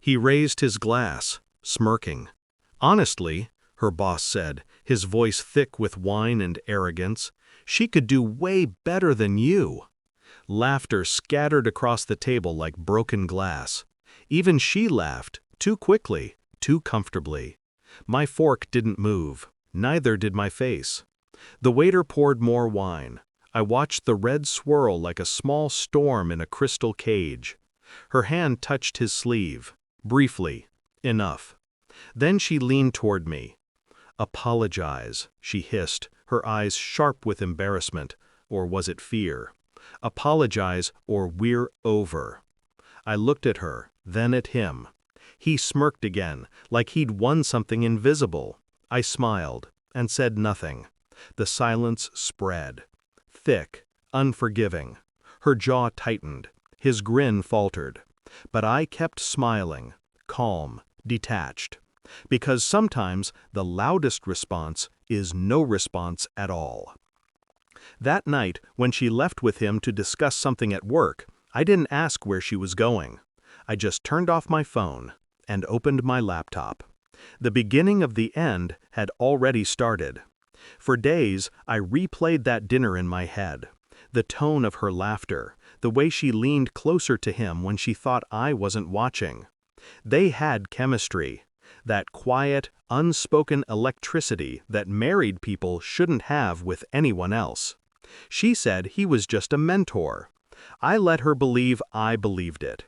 He raised his glass, smirking. Honestly, her boss said, his voice thick with wine and arrogance, she could do way better than you. Laughter scattered across the table like broken glass. Even she laughed, too quickly, too comfortably. My fork didn't move, neither did my face. The waiter poured more wine. I watched the red swirl like a small storm in a crystal cage. Her hand touched his sleeve. Briefly. Enough. Then she leaned toward me. "Apologize," she hissed, her eyes sharp with embarrassment. Or was it fear? "Apologize or we're over." I looked at her, then at him. He smirked again, like he'd won something invisible. I smiled, and said nothing. The silence spread. Thick, unforgiving. Her jaw tightened. His grin faltered. But I kept smiling, calm, detached. Because sometimes the loudest response is no response at all. That night, when she left with him to discuss something at work, I didn't ask where she was going. I just turned off my phone and opened my laptop. The beginning of the end had already started. For days, I replayed that dinner in my head. The tone of her laughter, the way she leaned closer to him when she thought I wasn't watching. They had chemistry. That quiet, unspoken electricity that married people shouldn't have with anyone else. She said he was just a mentor. I let her believe I believed it.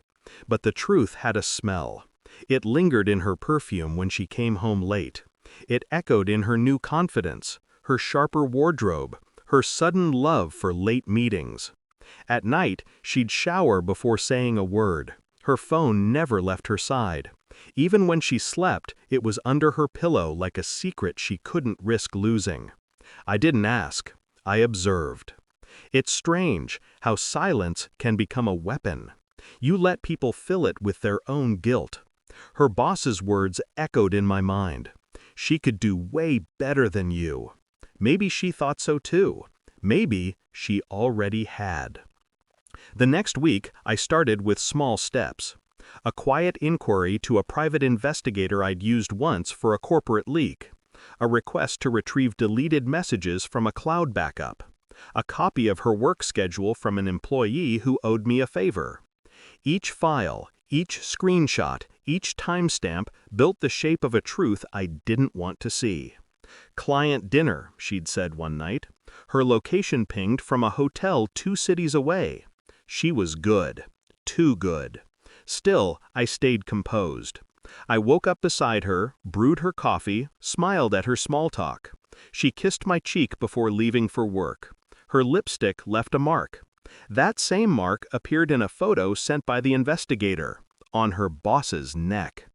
But the truth had a smell. It lingered in her perfume when she came home late. It echoed in her new confidence, her sharper wardrobe, her sudden love for late meetings. At night, she'd shower before saying a word. Her phone never left her side. Even when she slept, it was under her pillow like a secret she couldn't risk losing. I didn't ask. I observed. It's strange how silence can become a weapon. You let people fill it with their own guilt. Her boss's words echoed in my mind. She could do way better than you. Maybe she thought so too. Maybe she already had. The next week, I started with small steps. A quiet inquiry to a private investigator I'd used once for a corporate leak. A request to retrieve deleted messages from a cloud backup. A copy of her work schedule from an employee who owed me a favor. Each file, each screenshot, each timestamp built the shape of a truth I didn't want to see. "Client dinner," she'd said one night. Her location pinged from a hotel 2 cities away. She was good. Too good. Still, I stayed composed. I woke up beside her, brewed her coffee, smiled at her small talk. She kissed my cheek before leaving for work. Her lipstick left a mark. That same mark appeared in a photo sent by the investigator, on her boss's neck.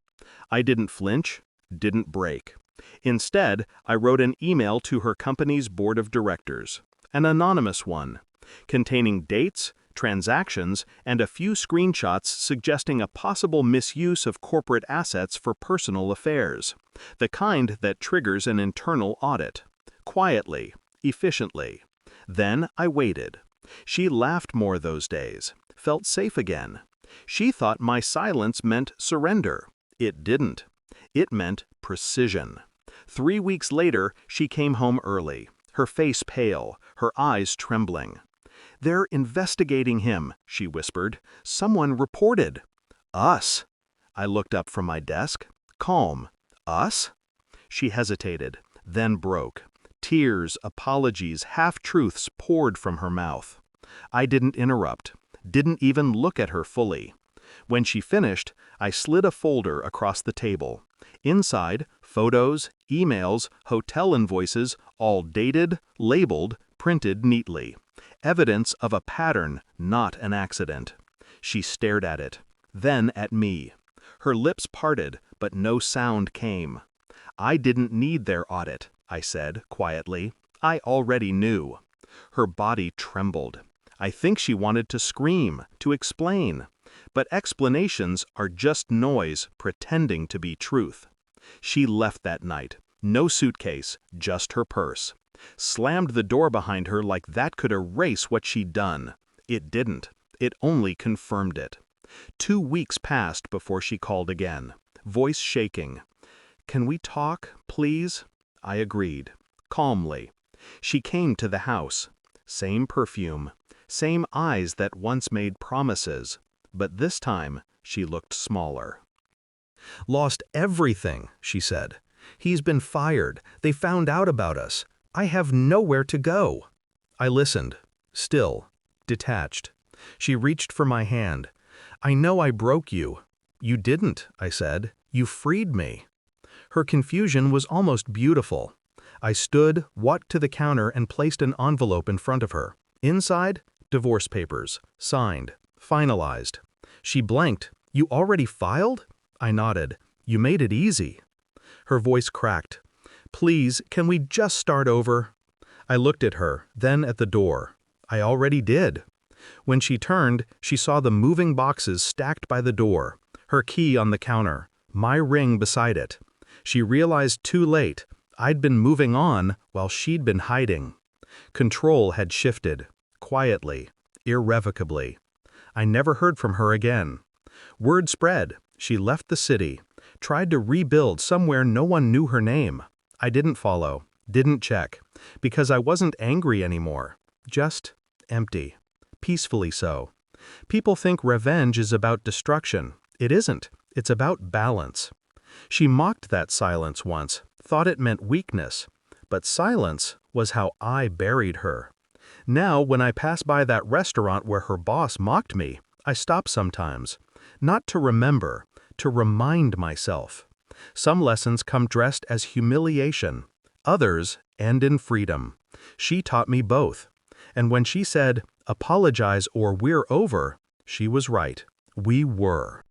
I didn't flinch, didn't break. Instead, I wrote an email to her company's board of directors, an anonymous one, containing dates, transactions, and a few screenshots suggesting a possible misuse of corporate assets for personal affairs, the kind that triggers an internal audit. Quietly, efficiently. Then I waited. She laughed more those days, felt safe again. She thought my silence meant surrender. It didn't. It meant precision. 3 weeks later, she came home early, her face pale, her eyes trembling. "They're investigating him," she whispered. "Someone reported." "Us?" I looked up from my desk, calm. "Us?" She hesitated, then broke. Tears, apologies, half-truths poured from her mouth. I didn't interrupt, didn't even look at her fully. When she finished, I slid a folder across the table. Inside, photos, emails, hotel invoices, all dated, labeled, printed neatly. Evidence of a pattern, not an accident. She stared at it, then at me. Her lips parted, but no sound came. "I didn't need their audit," I said, quietly. "I already knew." Her body trembled. I think she wanted to scream, to explain. But explanations are just noise pretending to be truth. She left that night. No suitcase, just her purse. Slammed the door behind her like that could erase what she'd done. It didn't. It only confirmed it. 2 weeks passed before she called again, voice shaking. "Can we talk, please?" I agreed, calmly. She came to the house. Same perfume, same eyes that once made promises, but this time she looked smaller. "Lost everything," she said. "He's been fired. They found out about us. I have nowhere to go." I listened, still, detached. She reached for my hand. "I know I broke you." "You didn't," I said. "You freed me." Her confusion was almost beautiful. I stood, walked to the counter and placed an envelope in front of her. Inside, divorce papers, signed, finalized. She blanked. "You already filed?" I nodded. "You made it easy." Her voice cracked. "Please, can we just start over?" I looked at her, then at the door. I already did. When she turned, she saw the moving boxes stacked by the door, her key on the counter, my ring beside it. She realized too late, I'd been moving on while she'd been hiding. Control had shifted, quietly, irrevocably. I never heard from her again. Word spread, she left the city, tried to rebuild somewhere no one knew her name. I didn't follow, didn't check, because I wasn't angry anymore, just empty. Peacefully so. People think revenge is about destruction. It isn't. It's about balance. She mocked that silence once, thought it meant weakness. But silence was how I buried her. Now, when I pass by that restaurant where her boss mocked me, I stop sometimes. Not to remember, to remind myself. Some lessons come dressed as humiliation. Others end in freedom. She taught me both. And when she said, "Apologize or we're over," she was right. We were.